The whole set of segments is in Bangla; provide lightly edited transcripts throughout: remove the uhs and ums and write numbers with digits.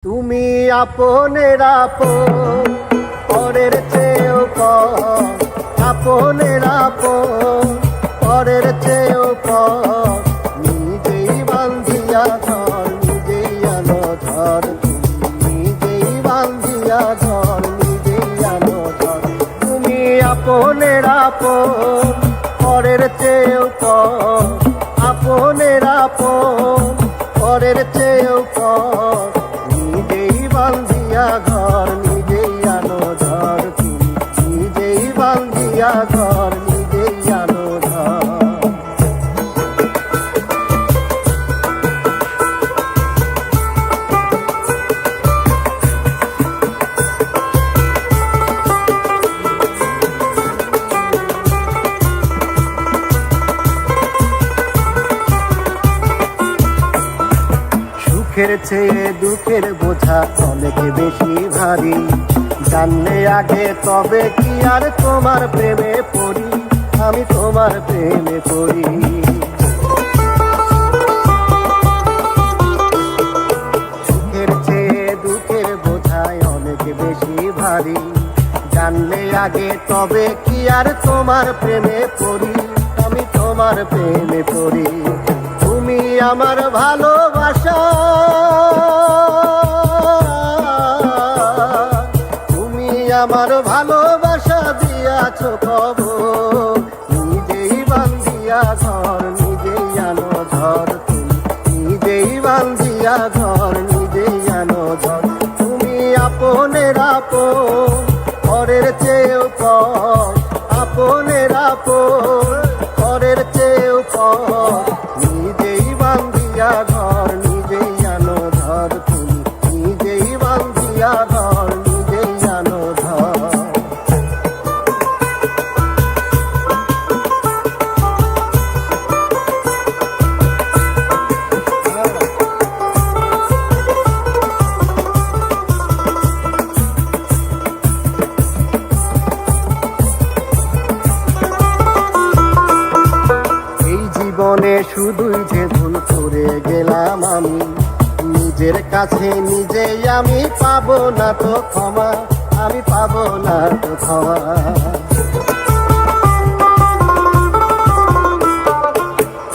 তুমি আপনের আপন, পরের চেয়েও পর। আপনের আপন, পরের চেয়েও পর। নিজেই বান্ধিয়া ধর, নিজেই আনো ধর। তুমি নিজেই বান্ধিয়া ধর, নিজেই আনো ধর। তুমি আপনের আপন, পরের চেয়েও পর। আপনের আপন, পরের চেয়েও পর। নিজেই বান্ধিয়া ঘর, নিজেই আনো ধর। তুমি নিজেই বান্ধিয়া ঘর, নিজেই আনো ধর। সুখের চেয়ে দুঃখের বোঝা অনেক বেশি ভারী। জানলে আগে তবে কি আর তোমার প্রেমে পড়ি, আমি তোমার প্রেমে পড়ি। সুখের চেয়ে দুঃখের বোঝায় অনেক বেশি ভারী। জানলে আগে তবে কি আর তোমার প্রেমে পড়ি, আমি তোমার প্রেমে পড়ি। তুমি আমার ভালোবাসা, তুমি আমার ভালোবাসা দিয়াছ কবর। নিজেই বান্ধিয়া ঘর, নিজেই আনো ধর। তুমি নিজেই বান্ধিয়া ঘর, নিজেই আনো ধর। তুমি আপনের আপন, পরের চেয়েও পর। আপনের আপন, পরের চেয়েও পর। নিজেই বান্ধিয়া ঘর, নিজেই আনো ধর। তুমি নিজেই বান্ধিয়া ঘর, নিজেই আনো ধর। জীবনে শুধুই যে ভুল করে গেলাম আমি, নিজের কাছে নিজেই আমি পাবো না তো ক্ষমা, আমি পাবো না তো ক্ষমা।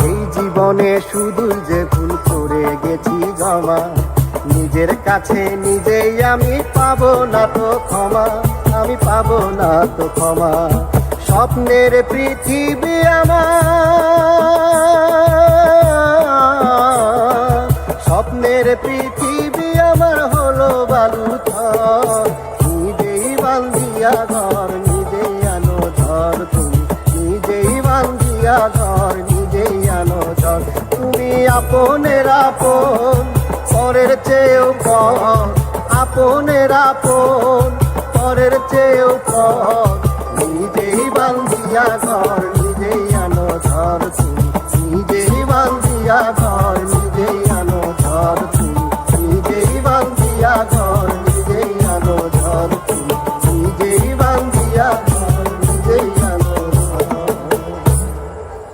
এই জীবনে শুধুই যে ভুল করে গেছি জমা, নিজের কাছে নিজেই আমি পাবো না তো ক্ষমা, আমি পাবো না তো ক্ষমা। স্বপ্নের পৃথিবী আমার, স্বপ্নের পৃথিবী আমার হলো বালুথর। নিজেই বান্ধিয়া ঘর, নিজেই আনো ধর। তুমি নিজেই বান্ধিয়া ঘর, নিজেই আনো ধর। তুমি আপনের আপন, পরের চেয়েও পর। আপনের আপন, পরের চেয়েও পর। নিজেই বান্ধিয়া ঘর,